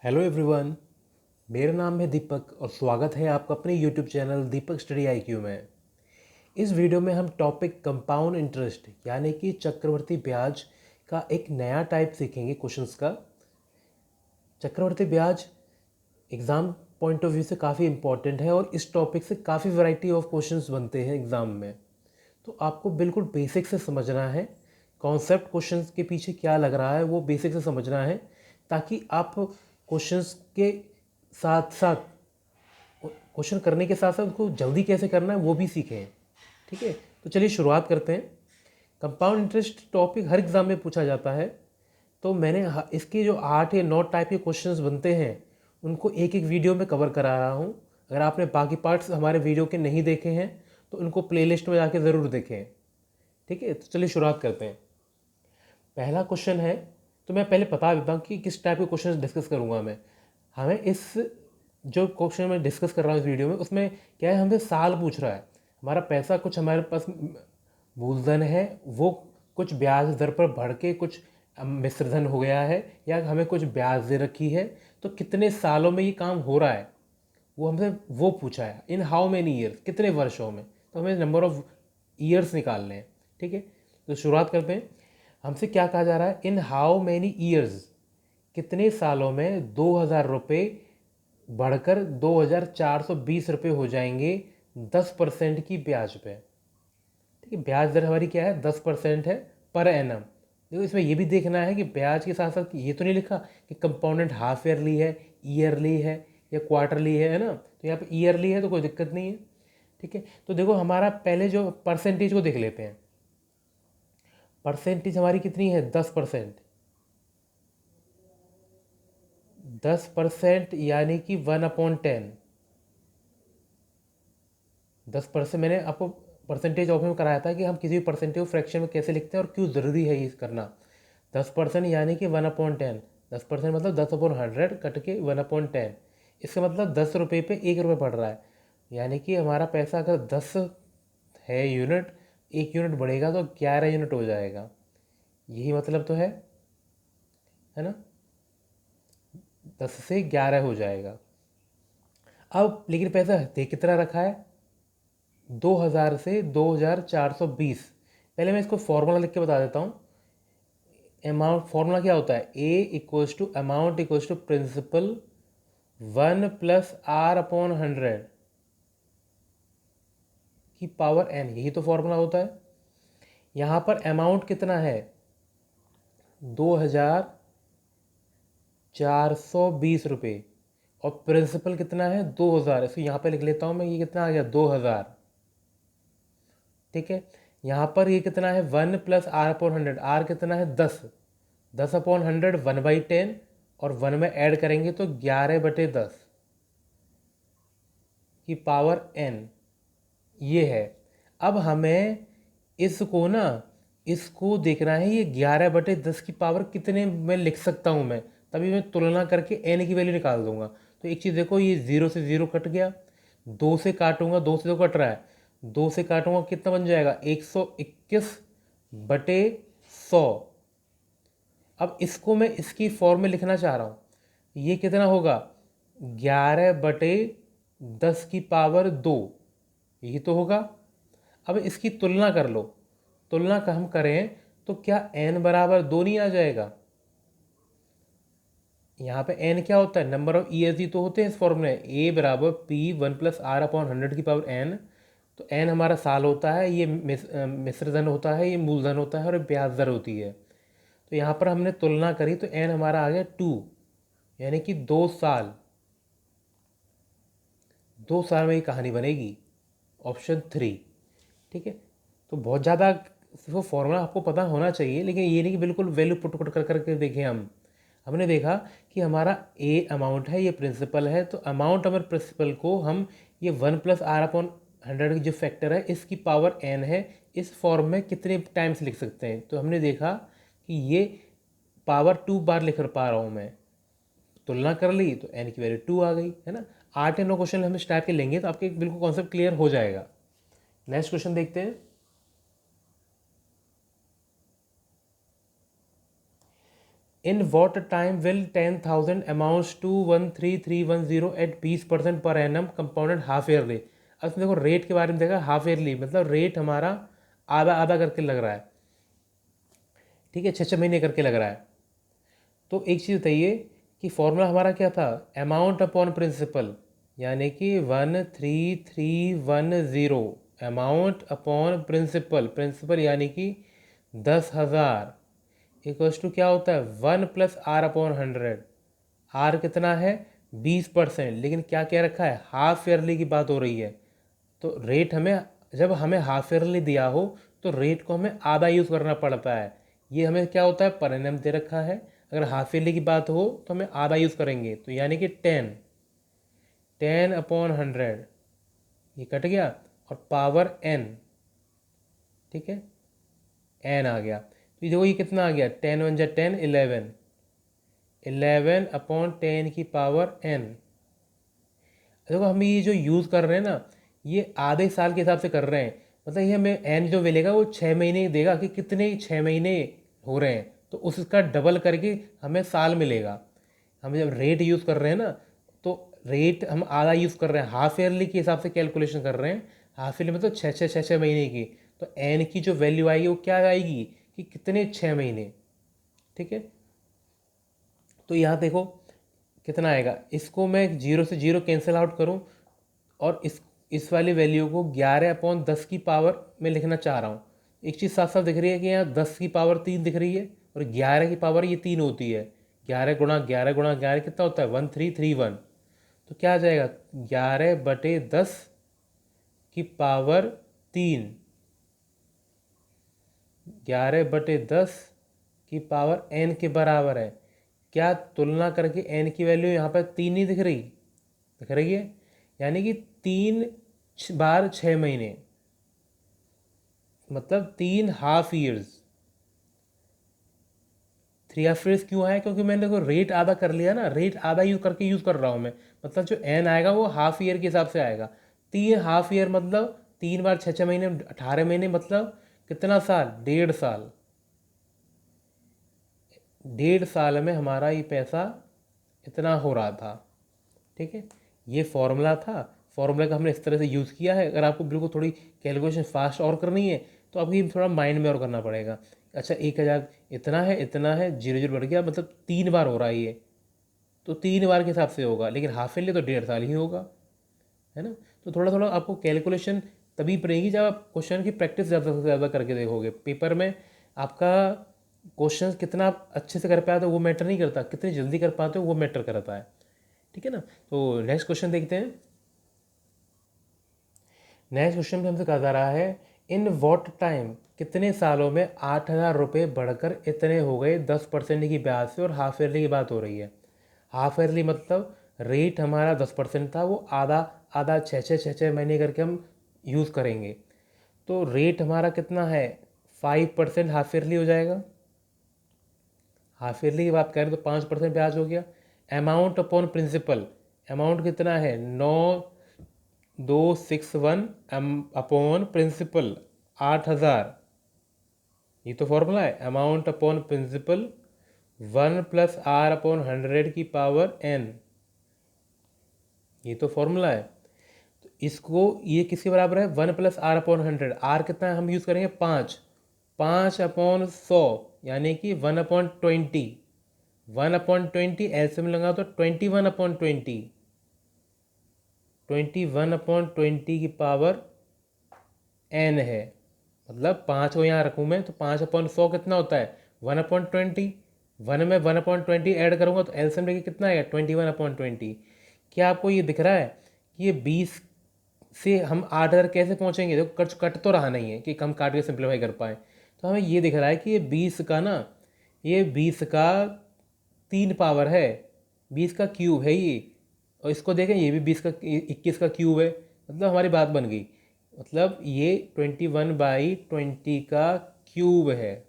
Hello everyone. मेरा नाम है दीपक और स्वागत है आपका अपने यूट्यूब चैनल दीपक स्टडी आईक्यू में। इस वीडियो में हम टॉपिक कंपाउंड इंटरेस्ट यानी कि चक्रवर्ती ब्याज का एक नया टाइप सीखेंगे क्वेश्चंस का। चक्रवर्ती ब्याज एग्ज़ाम पॉइंट ऑफ व्यू से काफ़ी इंपॉर्टेंट है और इस टॉपिक से काफ़ी वैरायटी ऑफ क्वेश्चंस बनते हैं एग्ज़ाम में। तो आपको बिल्कुल बेसिक से समझना है, कॉन्सेप्ट क्वेश्चंस के पीछे क्या लग रहा है वो बेसिक से समझना है, ताकि आप क्वेश्चंस के साथ साथ क्वेश्चन करने के साथ साथ उसको जल्दी कैसे करना है वो भी सीखें। ठीक है, तो चलिए शुरुआत करते हैं। कंपाउंड इंटरेस्ट टॉपिक हर एग्ज़ाम में पूछा जाता है, तो मैंने इसके जो 8 या 9 टाइप के क्वेश्चंस बनते हैं उनको एक एक वीडियो में कवर करा रहा हूँ। अगर आपने बाकी पार्ट्स हमारे वीडियो के नहीं देखे हैं तो उनको प्लेलिस्ट में जाके ज़रूर देखें। ठीक है, तो चलिए शुरुआत करते हैं। पहला क्वेश्चन है, तो मैं पहले बता देता हूँ कि किस टाइप के क्वेश्चन डिस्कस करूँगा मैं। हमें इस जो क्वेश्चन मैं डिस्कस कर रहा हूँ इस वीडियो में, उसमें क्या है, हमसे साल पूछ रहा है। हमारा पैसा कुछ हमारे पास मूलधन है, वो कुछ ब्याज दर पर बढ़ के कुछ मिश्रधन हो गया है, या हमें कुछ ब्याज दे रखी है, तो कितने सालों में ये काम हो रहा है वो हमसे वो पूछा है। इन हाउ मेनी ईयर्स, कितने वर्षों में। तो हमें नंबर ऑफ ईयर्स निकालने हैं। ठीक है, तो शुरुआत करते हैं। हमसे क्या कहा जा रहा है, इन हाउ मेनी ईयर्स, कितने सालों में 2,000 रुपये बढ़कर 2,420 रुपये हो जाएंगे 10% की ब्याज पे। ठीक है, ब्याज दर हमारी क्या है, 10% है पर एनम। देखो, इसमें ये भी देखना है कि ब्याज के साथ साथ ये तो नहीं लिखा कि कंपाउंडेड हाफ ईयरली है, ईयरली है या क्वार्टरली है ना। तो यहाँ पे ईयरली है तो कोई दिक्कत नहीं है। ठीक है, तो देखो हमारा पहले जो परसेंटेज को देख लेते हैं। परसेंटेज हमारी कितनी है, 10%। 10% यानी कि 1/10। 10%, मैंने आपको परसेंटेज ऑफ में कराया था कि हम किसी भी परसेंटेज को फ्रैक्शन में कैसे लिखते हैं और क्यों ज़रूरी है ये करना। 10% यानी कि 1/10। 10% मतलब 10/100 कट के 1/10। इसका मतलब 10 रुपये पे 1 रुपये बढ़ रहा है, यानी कि हमारा पैसा अगर 10 है यूनिट, 1 यूनिट बढ़ेगा तो 11 यूनिट हो जाएगा। यही मतलब तो है ना, 10 से 11 हो जाएगा। अब लेकिन पैसा दे कितना रखा है, 2,000 से 2,420। पहले मैं इसको फॉर्मूला लिख के बता देता हूँ। अमाउंट फॉर्मूला क्या होता है, A equals to amount equals to principal 1+R/100 की पावर n, यही तो फॉर्मूला होता है। यहाँ पर अमाउंट कितना है, 2,420 रुपये, और प्रिंसिपल कितना है, 2,000। इसको यहाँ पे लिख लेता हूँ मैं, ये कितना आ गया, 2,000। ठीक है, यहाँ पर ये कितना है, 1+R/100। आर कितना है, 10। 10/100 1/10, और 1 में ऐड करेंगे तो 11/10 की पावर n, ये है। अब हमें इसको ना, इसको देखना है, ये 11/10 की पावर कितने में लिख सकता हूँ मैं, तभी मैं तुलना करके n की वैल्यू निकाल दूंगा। तो एक चीज़ देखो, ये 0 से 0 कट गया, 2 से काटूंगा, 2 से तो कट रहा है, 2 से काटूंगा कितना बन जाएगा, 121/100। अब इसको मैं इसकी फॉर्म में लिखना चाह रहा हूँ, ये कितना होगा, 11/10 की पावर 2, यही तो होगा। अब इसकी तुलना कर लो, तुलना का हम करें तो क्या n बराबर 2 नहीं आ जाएगा। यहाँ पे n क्या होता है, नंबर ऑफ ईयर्स ही तो होते हैं इस फॉर्मूले में। a बराबर p 1+R/100 की पावर n। तो n हमारा साल होता है, ये मिश्रधन होता है, ये मूलधन होता है, और ये ब्याज दर होती है। तो यहाँ पर हमने तुलना करी तो n हमारा आ गया 2, यानी कि 2 साल। 2 साल में ये कहानी बनेगी, ऑप्शन 3। ठीक है, तो बहुत ज़्यादा वो फॉर्मूला आपको पता होना चाहिए, लेकिन ये नहीं कि बिल्कुल वैल्यू पुट पुट कर करके देखें। हमने देखा कि हमारा ए अमाउंट है, ये प्रिंसिपल है, तो अमाउंट और प्रिंसिपल को हम ये 1+R/100 की जो फैक्टर है इसकी पावर n है, इस फॉर्म में कितने टाइम्स लिख सकते हैं। तो हमने देखा कि ये पावर 2 बार लिख पा रहा हूँ मैं, तुलना कर ली तो n की वैल्यू 2 आ गई, है ना। 8 या 9 क्वेश्चन हम इस टाइप के लेंगे तो आपके बिल्कुल कॉन्सेप्ट क्लियर हो जाएगा। नेक्स्ट क्वेश्चन देखते हैं। In what time will 10,000 amounts to 13,310 at 20% per annum compounded half yearly. अब इसमें देखो रेट के बारे में देखा, हाफ ईयरली मतलब रेट हमारा आधा आधा करके लग रहा है, ठीक है, 6 महीने करके लग रहा है। तो एक चीज़ बताइए कि फॉर्मूला हमारा क्या था, अमाउंट अपॉन प्रिंसिपल, यानी कि 13,310 अमाउंट अपॉन प्रिंसिपल, प्रिंसिपल यानी कि 10,000 इक्वल्स टू क्या होता है 1 प्लस आर अपॉन 100। आर कितना है 20%, लेकिन क्या क्या रखा है हाफ ईयरली की बात हो रही है। तो रेट हमें, जब हमें हाफ ईयरली दिया हो तो रेट को हमें आधा यूज़ करना पड़ता है। ये हमें क्या होता है पर एनम दे रखा है, अगर हाफ ईयरली की बात हो तो हमें आधा यूज़ करेंगे, तो यानी कि 10 अपॉन 100, ये कट गया और पावर n, ठीक है, n आ गया। तो ये देखो ये कितना आ गया 10 वन जा 10, 11, 11/10 की पावर n। देखो हम ये जो यूज़ कर रहे हैं ना, ये आधे साल के हिसाब से कर रहे हैं, मतलब ये हमें n जो मिलेगा वो 6 महीने देगा कि कितने 6 महीने हो रहे हैं, तो उसका डबल करके हमें साल मिलेगा। हम जब रेट यूज़ कर रहे हैं ना, तो रेट हम आधा यूज़ कर रहे हैं, हाफ ईयरली के हिसाब से कैलकुलेशन कर रहे हैं, हाफ ईयरली मतलब 6 महीने की। तो n की जो वैल्यू आएगी वो क्या आएगी कि कितने 6 महीने, ठीक है। तो यहाँ देखो कितना आएगा, इसको मैं 0 से 0 कैंसिल आउट करूँ और इस वाली वैल्यू को 11/10 की पावर में लिखना चाह रहा हूँ। एक चीज़ साफ साफ दिख रही है कि यहाँ 10 की पावर 3 दिख रही है और 11 की पावर ये 3 होती है। 11 × 11 × 11 कितना होता है 1331। तो क्या आ जाएगा 11/10 की पावर 3, 11/10 की पावर n के बराबर है। क्या तुलना करके n की वैल्यू यहाँ पर 3 नहीं दिख रही, दिख रही है, यानी कि 3 बार 6 महीने मतलब 3 हाफ ईयर्स। 3 हाफ ईयर्स क्यों आया, क्योंकि मैंने देखो रेट आधा कर लिया ना, रेट आधा यूज करके यूज़ कर रहा हूँ मैं, मतलब जो n आएगा वो हाफ ईयर के हिसाब से आएगा। 3 हाफ ईयर मतलब 3 बार 6 6 महीने 18 महीने, मतलब कितना साल 1.5 साल। 1.5 साल में हमारा ये पैसा इतना हो रहा था, ठीक है। ये फॉर्मूला था, फॉर्मूला का हमने इस तरह से यूज़ किया है। अगर आपको बिल्कुल थोड़ी कैलकुलेशन फास्ट और करनी है तो आपको ये थोड़ा माइंड में और करना पड़ेगा। अच्छा 1,000 इतना है, इतना है, 0 0 बढ़ गया, मतलब 3 बार हो रहा है ये, तो 3 बार के हिसाब से होगा, लेकिन हाफ ईयरली तो 1.5 साल ही होगा, है ना। तो थोड़ा थोड़ा आपको कैलकुलेशन तभी पड़ेगी जब आप क्वेश्चन की प्रैक्टिस ज़्यादा से ज़्यादा करके देखोगे। पेपर में आपका क्वेश्चन कितना आप अच्छे से कर पाते हो वो मैटर नहीं करता, कितनी जल्दी कर पाते हो वो मैटर करता है, ठीक है ना। तो नेक्स्ट क्वेश्चन देखते हैं। नेक्स्ट क्वेश्चन में हमसे कहा जा रहा है इन वॉट टाइम, कितने सालों में 8,000 रुपये बढ़कर इतने हो गए 10% की ब्याज से, और हाफ ईयरली की बात हो रही है। हाफ ईयरली मतलब रेट हमारा 10% था, वो आधा आधा 6 6 महीने करके हम यूज़ करेंगे। तो रेट हमारा कितना है 5% हाफ ईयरली हो जाएगा। हाफ ईयरली की बात करें तो 5% ब्याज हो गया। अमाउंट अपॉन प्रिंसिपल, अमाउंट कितना है 9,261 अपॉन प्रिंसिपल 8,000, ये तो फॉर्मूला है। Amount upon principal 1 plus R upon 100 की पावर n, ये तो फॉर्मूला है। तो इसको ये किसके बराबर है 1 प्लस आर अपॉन 100, आर कितना है हम यूज़ करेंगे 5, 5/100 यानी कि 1/20, 1/20 एलसीएम लगा तो 21/20, 21/20 की पावर n है। मतलब 5 को यहाँ रखूँ मैं तो 5/100 कितना होता है 1/20, 1 में 1/20 ऐड करूँगा तो एलसीएम लेके कितना आएगा 21/20। क्या आपको ये दिख रहा है कि ये 20 से हम 8,000 कैसे पहुँचेंगे, देखो कट कट तो रहा नहीं है कि हम काट के सिंप्लीफाई कर पाएँ। तो हमें ये दिख रहा है कि ये 20 का ना, ये 20 का 3 पावर है, 20 का क्यूब है ये, और इसको देखें ये भी 21 का क्यूब है, मतलब हमारी बात बन गई। मतलब ये 21/20 का क्यूब है,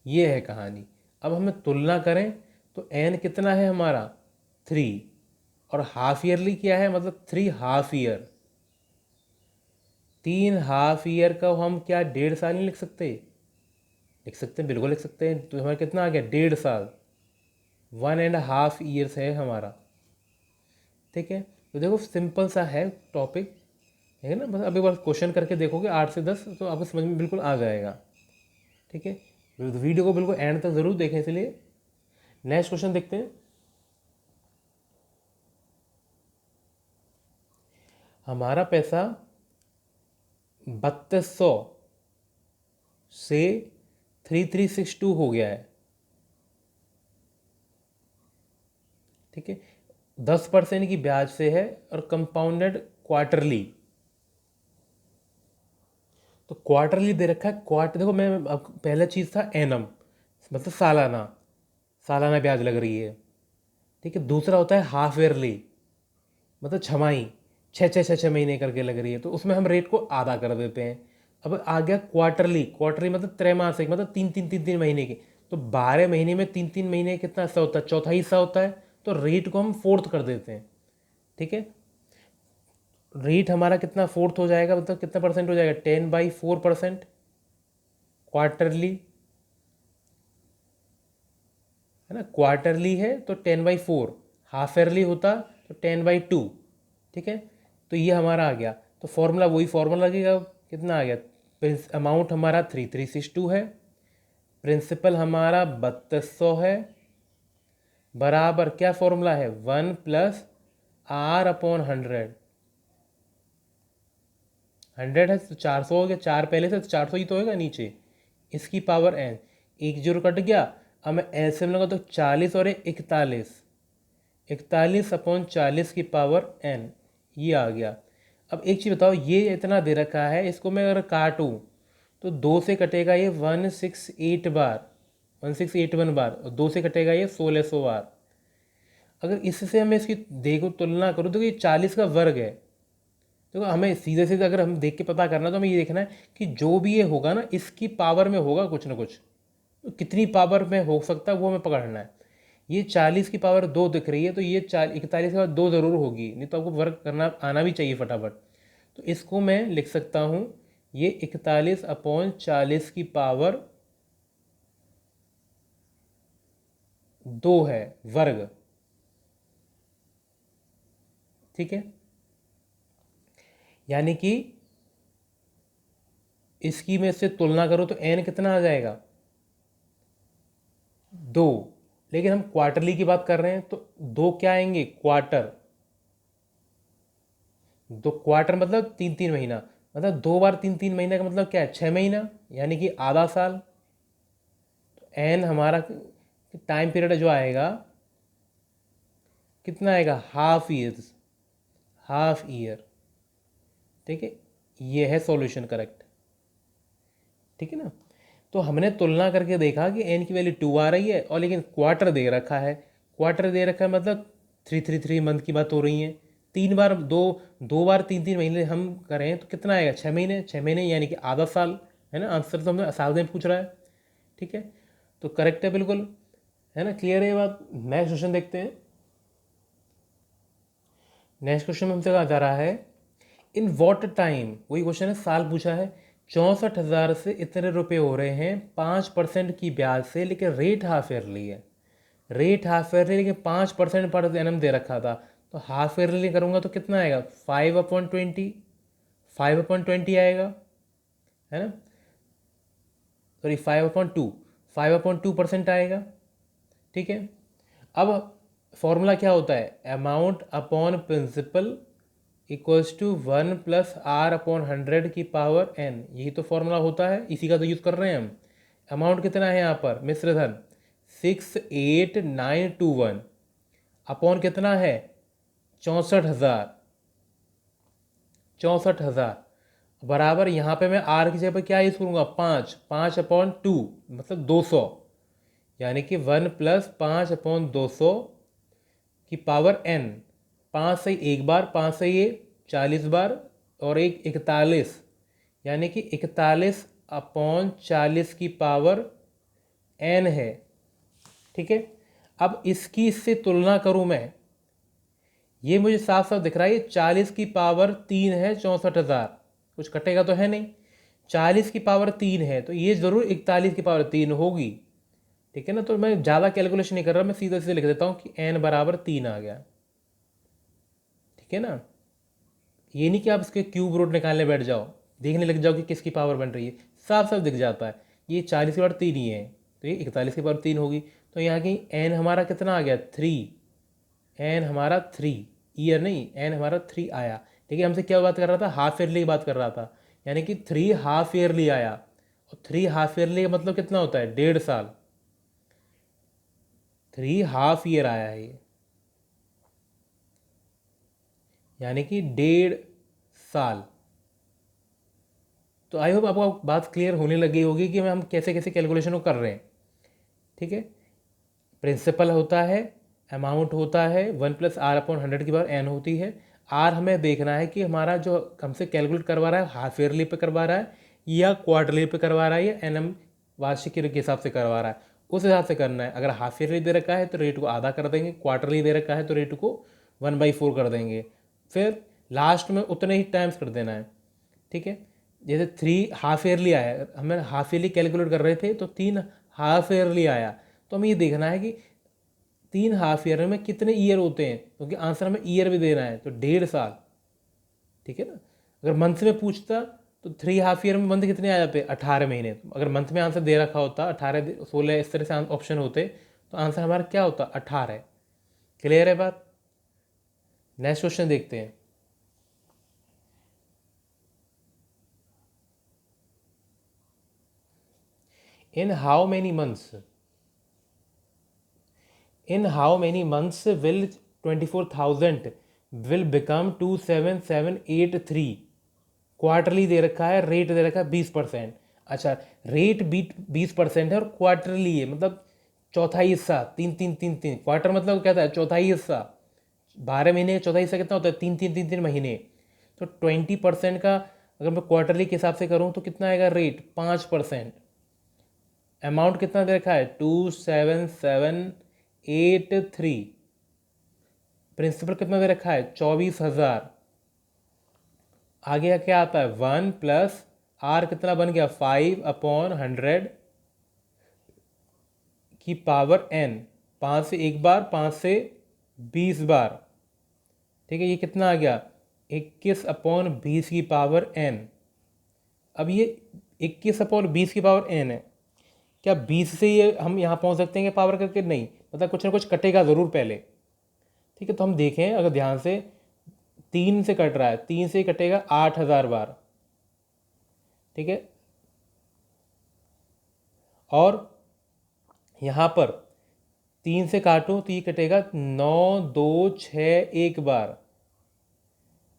ये है कहानी। अब हमें तुलना करें तो n कितना है हमारा 3, और हाफ ईयरली क्या है मतलब 3 हाफ ईयर। 3 हाफ ईयर का हम क्या 1.5 साल नहीं लिख सकते, लिख सकते हैं, बिल्कुल लिख सकते हैं। तो हमारा कितना आ गया, 1.5 साल, 1.5 ईयर्स है हमारा। ठीक है, तो देखो सिंपल सा है टॉपिक, है ना। बस अभी बार क्वेश्चन करके देखोगे 8 से 10 तो आपको समझ में बिल्कुल आ जाएगा। ठीक है, वीडियो को बिल्कुल एंड तक ज़रूर देखें। इसलिए नेक्स्ट क्वेश्चन देखते हैं। हमारा पैसा 3200 से 3362 हो गया है। ठीक है, 10% की ब्याज से है और कंपाउंडेड क्वार्टरली। तो क्वार्टरली दे रखा है। क्वार्टर देखो, मैं अब पहला चीज़ था एनम, मतलब सालाना, सालाना ब्याज लग रही है। ठीक है, दूसरा होता है हाफ ईयरली, मतलब छमाही, छः छः छः छः महीने करके लग रही है, तो उसमें हम रेट को आधा कर देते हैं। अब आ गया क्वार्टरली, क्वार्टरली मतलब त्रैमासिक, मतलब तीन तीन महीने की। तो 12 महीने में 3 3 महीने कितना हिस्सा होता है, चौथा हिस्सा होता है। तो रेट को हम फोर्थ कर देते हैं। ठीक है, रेट हमारा कितना फोर्थ हो जाएगा, मतलब कितना परसेंट हो जाएगा, 10/4% क्वार्टरली, है ना। क्वार्टरली है तो 10/4, हाफ ईयरली होता तो 10/2। ठीक है, तो ये हमारा आ गया। तो फॉर्मूला वही फॉर्मूला लगेगा, कितना आ गया, अमाउंट हमारा 3362 है, प्रिंसिपल हमारा 3200 है, बराबर क्या फॉर्मूला है, 1+R/100। 100 है तो 400 हो गया, 4 पहले से तो 400 ही तो होगा नीचे, इसकी पावर n, एक जीरो कट गया। अब मैं एलसीएम लगा तो 40 और 41, 41/40 की पावर n, ये आ गया। अब एक चीज़ बताओ, ये इतना दे रखा है, इसको मैं अगर काटूँ तो 2 से कटेगा ये 168 बार, 1681 बार, और 2 से कटेगा ये 1600 बार। अगर इससे हमें इसकी देखो तुलना करूँ तो ये 40 का वर्ग है। देखो हमें सीधे सीधे अगर हम देख के पता करना तो हमें ये देखना है कि जो भी ये होगा ना, इसकी पावर में होगा कुछ ना कुछ, तो कितनी पावर में हो सकता है वो हमें पकड़ना है। ये 40 की पावर 2 दिख रही है, तो ये 41 के बाद 2 ज़रूर होगी, नहीं तो आपको वर्क करना आना भी चाहिए फटाफट। तो इसको मैं लिख सकता हूँ, ये 41/40 की पावर 2 है, वर्ग। ठीक है, यानी कि इसकी मैं इससे तुलना करूँ तो n कितना आ जाएगा, 2। लेकिन हम क्वार्टरली की बात कर रहे हैं तो 2 क्या आएंगे, क्वार्टर। 2 क्वार्टर मतलब 3 3 महीना, मतलब 2 बार 3 3 महीने का मतलब क्या है, 6 महीना, यानी कि आधा साल। तो एन हमारा टाइम पीरियड जो आएगा कितना आएगा, हाफ ईयर्स, हाफ ईयर। ठीक है, ये है सॉल्यूशन करेक्ट। ठीक है ना, तो हमने तुलना करके देखा कि एन की वैल्यू 2 आ रही है, और लेकिन क्वार्टर दे रखा है, क्वार्टर दे रखा है मतलब 3 3 3 मंथ की बात हो रही है। 3 बार 2 बार 3 3 महीने हम करें तो कितना आएगा, 6 महीने, 6 महीने यानी कि आधा साल, है ना। आंसर तो हमें साल में पूछ रहा है। ठीक है, तो करेक्ट है बिल्कुल, है ना। क्लियर है ये बात। नेक्स्ट क्वेश्चन देखते हैं। नेक्स्ट क्वेश्चन में हमसे कहा जा रहा है, इन वॉट टाइम, वही क्वेश्चन है, साल पूछा है, 64,000 से इतने रुपए हो रहे हैं 5% की ब्याज से, लेकिन रेट हाफ ईयरली है। रेट हाफ ईयरली लेकिन 5% पर एनम दे रखा था, तो हाफ ईयरली करूँगा तो कितना आएगा, 5/20, 5/20 आएगा, है ना। सॉरी 5/2, 5/2% आएगा। ठीक है, अब फॉर्मूला क्या होता है, amount upon principal equals to 1+R/100 की पावर n, यही तो फॉर्मूला होता है, इसी का तो यूज़ कर रहे हैं हम। अमाउंट कितना है यहाँ पर, मिश्र धन 68921, अपॉन कितना है, 64,000, 64,000, बराबर यहाँ पे मैं आर की जगह पर क्या यूज़ करूँगा, 5/2 मतलब 200, यानी कि 1+5/200 की पावर n। 5 से एक बार, 5 से ये 40 बार, और एक 41, यानी कि 41/40 की पावर n है। ठीक है, अब इसकी इससे तुलना करूं मैं, ये मुझे साफ साफ दिख रहा है, ये 40 की पावर 3 है, 64,000, कुछ कटेगा तो है नहीं। 40 की पावर 3 है तो ये ज़रूर 41 की पावर 3 होगी। ठीक है ना, तो मैं ज़्यादा कैलकुलेशन नहीं कर रहा, मैं सीधा सीधे लिख देता हूँ कि n बराबर 3 आ गया। ठीक है ना, ये नहीं कि आप इसके क्यूब रूट निकालने बैठ जाओ, देखने लग जाओ कि किसकी पावर बन रही है, साफ साफ दिख जाता है ये 40 की पावर 3 ही है, तो ये 41 की पावर 3 होगी। तो यहाँ की n हमारा कितना आ गया 3, n हमारा 3, ईयर नहीं, n हमारा 3 आया। ठीक है, हमसे क्या बात कर रहा था, हाफ ईयरली की बात कर रहा था, यानी कि 3 हाफ ईयरली आया। और 3 हाफ ईयरली का मतलब कितना होता है, 1.5 साल। 3 हाफ ईयर आया है ये, यानी कि 1.5 साल। तो आई होप आपको बात क्लियर होने लगी होगी कि हम कैसे कैसे कैलकुलेशन को कर रहे हैं। ठीक है, प्रिंसिपल होता है, अमाउंट होता है, 1+r/100 की बार n होती है। आर हमें देखना है कि हमारा जो हमसे कैलकुलेट करवा रहा है हाफ ईयरली पे करवा रहा है या क्वार्टरली पे करवा रहा है या एनएम वार्षिक के हिसाब से करवा रहा है, उस हिसाब से करना है। अगर हाफ ईयरली दे रखा है तो रेट को आधा कर देंगे, क्वार्टरली दे रखा है तो रेट को 1/4 कर देंगे, फिर लास्ट में उतने ही टाइम्स कर देना है। ठीक है, जैसे 3 हाफ ईयरली आया, हमें हाफ ईयरली कैलकुलेट कर रहे थे तो 3 हाफ ईयरली आया, तो हमें ये देखना है कि 3 हाफ ईयर में कितने ईयर होते हैं, क्योंकि आंसर हमें ईयर भी देना है, तो 1.5 साल। ठीक है ना, अगर मंथ में पूछता तो 3 हाफ ईयर में मंथ कितने आ जाते, 18 महीने। अगर मंथ में आंसर दे रखा होता 18 16 इस तरह से ऑप्शन होते तो आंसर हमारा क्या होता, 18। क्लियर है बात। नेक्स्ट क्वेश्चन देखते हैं। In how many months will 24,000 will become 27783। Quarterly दे रखा है, रेट दे रखा है 20%। अच्छा, रेट 20% है और क्वार्टरली है, मतलब चौथाई हिस्सा, 3 क्वार्टर मतलब क्या था, चौथाई हिस्सा। 12 महीने का चौथाई हिस्सा कितना होता है, 3 महीने। तो 20% का अगर मैं क्वार्टरली के हिसाब से करूँ तो कितना आएगा रेट, 5%। अमाउंट कितना दे रखा है, 27783। प्रिंसिपल कितना दे रखा है, 24,000। आगे क्या आता है, 1+r कितना बन गया, 5/100 की पावर n। 5 से एक बार, 5 से 20 बार। ठीक है, ये कितना आ गया, 21/20 की पावर n। अब ये 21/20 की पावर n है, क्या 20 से ये हम यहाँ पहुँच सकते हैं पावर करके, नहीं, मतलब कुछ ना कुछ कटेगा ज़रूर पहले। ठीक है, तो हम देखें अगर ध्यान से, 3 से कट रहा है, 3 से कटेगा 8,000 बार। ठीक है, और यहाँ पर 3 से काटूँ तो ये कटेगा 9,261 बार।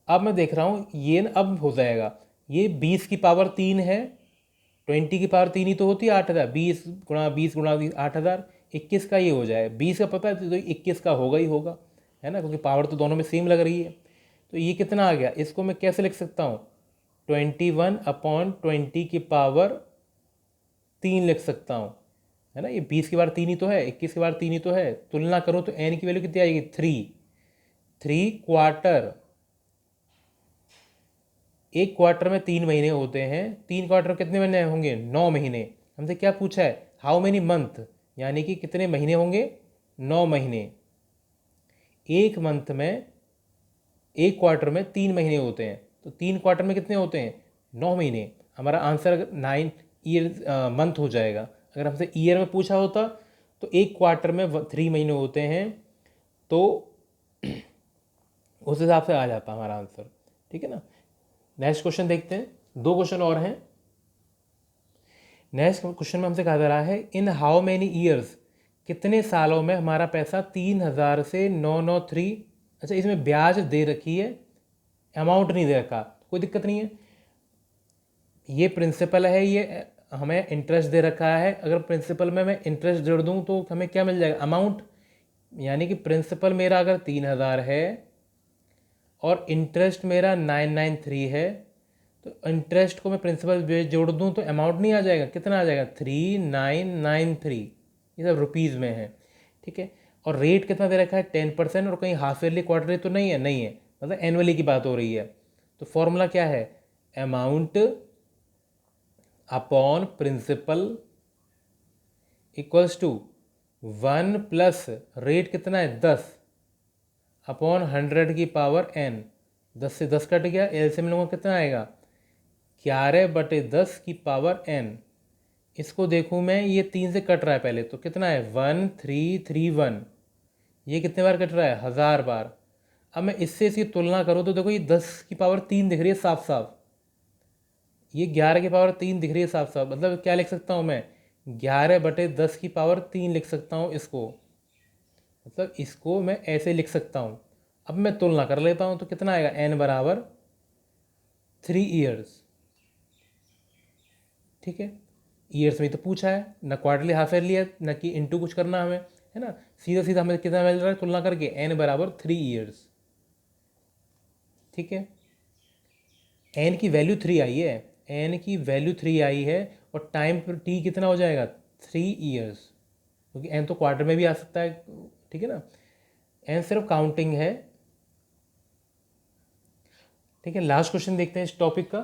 अब मैं देख रहा हूँ ये अब हो जाएगा, ये 20 की पावर 3 है, 20 की पावर 3 ही तो होती है 8,000, 20 × 20 × 8,000, 21 का ये हो जाए, 20 का पता है तो 21 का होगा ही होगा, है ना, क्योंकि पावर तो दोनों में सेम लग रही है। तो ये कितना आ गया, इसको मैं कैसे लिख सकता हूँ, 21/20 की पावर 3 लिख सकता हूँ, है ना। ये 20 की बार 3 ही तो है, 21 की बार 3 ही तो है। तुलना करो तो n की वैल्यू कितनी आएगी, 3 क्वार्टर। एक क्वार्टर में 3 महीने होते हैं, 3 क्वार्टर कितने महीने होंगे, 9 महीने। हमसे क्या पूछा है, हाउ मेनी मंथ, यानी कि कितने महीने होंगे, 9 महीने। एक मंथ में, एक क्वार्टर में 3 महीने होते हैं, तो 3 क्वार्टर में कितने होते हैं, 9 महीने। हमारा आंसर 9 ईयर मंथ हो जाएगा। अगर हमसे ईयर में पूछा होता तो एक क्वार्टर में 3 महीने होते हैं, तो उस हिसाब से आ जाता हमारा आंसर। ठीक है ना, नेक्स्ट क्वेश्चन देखते हैं, 2 क्वेश्चन और हैं। नेक्स्ट क्वेश्चन में हमसे कहा जा रहा है, इन हाउ मैनी ईयर्स, कितने सालों में हमारा पैसा 3,000 से 993। अच्छा, इसमें ब्याज दे रखी है, अमाउंट नहीं दे रखा, कोई दिक्कत नहीं है। ये प्रिंसिपल है, ये हमें इंटरेस्ट दे रखा है। अगर प्रिंसिपल में मैं इंटरेस्ट जोड़ दूँ तो हमें क्या मिल जाएगा, अमाउंट। यानी कि प्रिंसिपल मेरा अगर 3,000 है और इंटरेस्ट मेरा 993 है, तो इंटरेस्ट को मैं प्रिंसिपल जोड़ दूं तो अमाउंट नहीं आ जाएगा, कितना आ जाएगा, 3,993। ये सब रुपीज़ में है। ठीक है, और रेट कितना दे रखा है, 10%। और कहीं हाफ ईयरली क्वार्टरली तो नहीं है, नहीं है, मतलब एनुअली की बात हो रही है। तो फॉर्मूला क्या है, amount upon principal equals to 1 plus rate कितना है 10 अपॉन 100 की पावर n। 10 से 10 कट गया, एलसीएम लोगों को कितना आएगा 11/10 की पावर n। इसको देखूँ मैं, ये 3 से कट रहा है पहले तो कितना है 1331। ये कितने बार कट रहा है 1000 बार। अब मैं इससे इसकी तुलना करूँ तो देखो ये 10 की पावर 3 दिख रही है साफ साफ, ये 11 की पावर 3 दिख रही है साफ साफ। मतलब क्या लिख सकता हूँ मैं 11/10 की पावर 3 लिख सकता हूँ इसको। मतलब इसको मैं ऐसे लिख सकता हूँ। अब मैं तुलना कर लेता हूँ तो कितना आएगा n बराबर 3 ईयर्स। ठीक है, ईयर्स में तो पूछा है ना, क्वार्टरली हाफ ईयरली है ना कि इनटू कुछ करना हमें, है ना। सीधा सीधा हमें कितना मिल रहा है तुलना करके n बराबर 3 ईयर्स। ठीक है, n की वैल्यू 3 आई है, n की वैल्यू 3 आई है और टाइम पर t कितना हो जाएगा 3 ईयर्स, क्योंकि n तो क्वार्टर में भी आ सकता है। ठीक है ना, n सिर्फ काउंटिंग है। ठीक है, लास्ट क्वेश्चन देखते हैं इस टॉपिक का।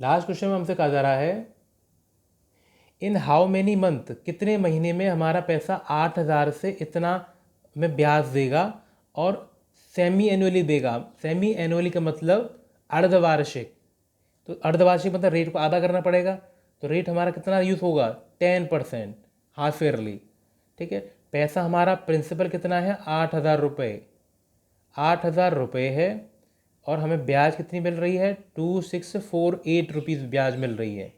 लास्ट क्वेश्चन में हमसे कहा जा रहा है इन हाउ मेनी मंथ, कितने महीने में हमारा पैसा 8000 से इतना में ब्याज देगा और सेमी एनुअली देगा। सेमी एनुअली का मतलब अर्धवार्षिक। तो अर्धवार्षिक मतलब रेट को आधा करना पड़ेगा, तो रेट हमारा कितना यूज़ होगा 10%, हाफ ईयरली। ठीक है, पैसा हमारा प्रिंसिपल कितना है 8000 रुपये, 8000 रुपये है और हमें ब्याज कितनी मिल रही है 2648 रुपीज़ ब्याज मिल रही है।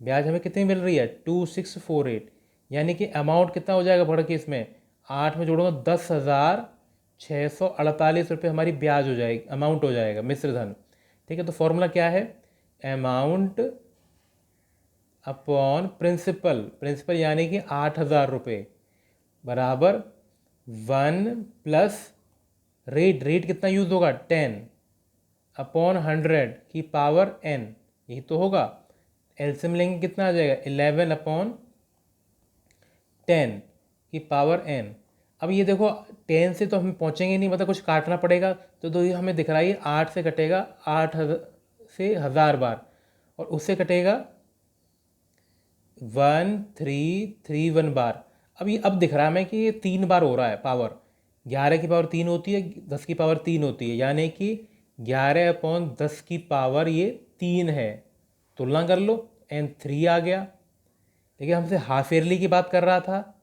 ब्याज हमें कितनी मिल रही है 2648, यानी कि अमाउंट कितना हो जाएगा बढ़ के इसमें 8 में जोड़ूंगा 10,648 रुपये हमारी ब्याज हो जाएगी, अमाउंट हो जाएगा मिश्र धन। ठीक है, तो फॉर्मूला क्या है अमाउंट अपॉन प्रिंसिपल, प्रिंसिपल यानी कि 8000 रुपये बराबर 1 प्लस रेट, रेट कितना यूज़ होगा 10 अपॉन 100 की पावर n, यही तो होगा। एलसीएम लेंगे कितना आ जाएगा 11/10 की पावर n। अब ये देखो 10 से तो हम पहुँचेंगे नहीं, मतलब कुछ काटना पड़ेगा, तो ये हमें दिख रहा है 8 से कटेगा 8 से 1000 बार और उससे कटेगा 1331 बार। अब दिख रहा है हमें कि ये 3 बार हो रहा है पावर, 11 की पावर 3 होती है, 10 की पावर 3 होती है, यानी कि 11/10 की पावर ये 3 है। तुलना कर लो n 3 आ गया। लेकिन हमसे हाफ ईयरली की बात कर रहा था,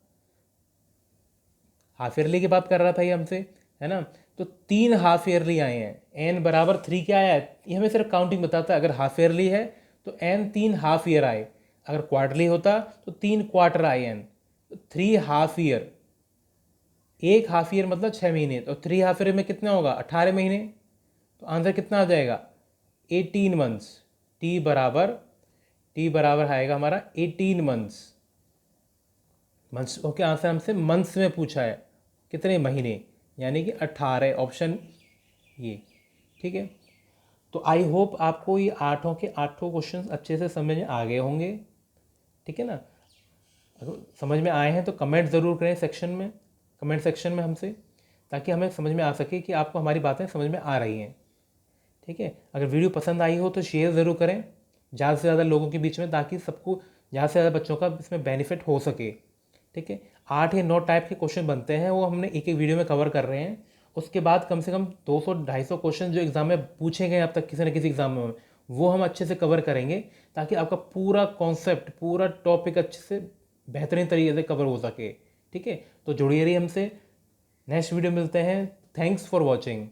हाफ ईयरली की बात कर रहा था ये हमसे, है ना। तो 3 हाफ ईयरली आए हैं, n बराबर 3 क्या आया है, ये हमें सिर्फ काउंटिंग बताता है। अगर हाफ ईयरली है तो n 3 हाफ ईयर आए, अगर क्वार्टरली होता तो 3 क्वार्टर आए n, तो 3 हाफ ईयर। एक हाफ ईयर मतलब 6 महीने, तो 3 हाफ ईयर में कितना होगा 18 महीने, तो आंसर कितना आ जाएगा 18 मंथ्स। टी बराबर आएगा हमारा 18 मंथ्स। मंथ्स ओके, आंसर हमसे मंथ्स में पूछा है, कितने महीने, यानी कि 18, ऑप्शन ये। ठीक है, तो आई होप आपको ये 8 के 8 क्वेश्चन अच्छे से समझ में आ गए होंगे। ठीक है ना, अगर समझ में आए हैं तो कमेंट ज़रूर करें सेक्शन में, कमेंट सेक्शन में हमसे, ताकि हमें समझ में आ सके कि आपको हमारी बातें समझ में आ रही हैं। ठीक है, अगर वीडियो पसंद आई हो तो शेयर ज़रूर करें ज़्यादा से ज़्यादा लोगों के बीच में, ताकि सबको ज़्यादा से ज़्यादा बच्चों का इसमें बेनिफिट हो सके। ठीक है, 8 या 9 टाइप के क्वेश्चन बनते हैं, वो हमने एक एक वीडियो में कवर कर रहे हैं। उसके बाद कम से कम 200-250 क्वेश्चन जो एग्ज़ाम में पूछे गए अब तक किसी न किसी एग्ज़ाम में, वो हम अच्छे से कवर करेंगे, ताकि आपका पूरा कॉन्सेप्ट, पूरा टॉपिक अच्छे से बेहतरीन तरीके से कवर हो सके। ठीक है, तो जुड़िए रहिए हमसे, नेक्स्ट वीडियो मिलते हैं। Thanks for watching.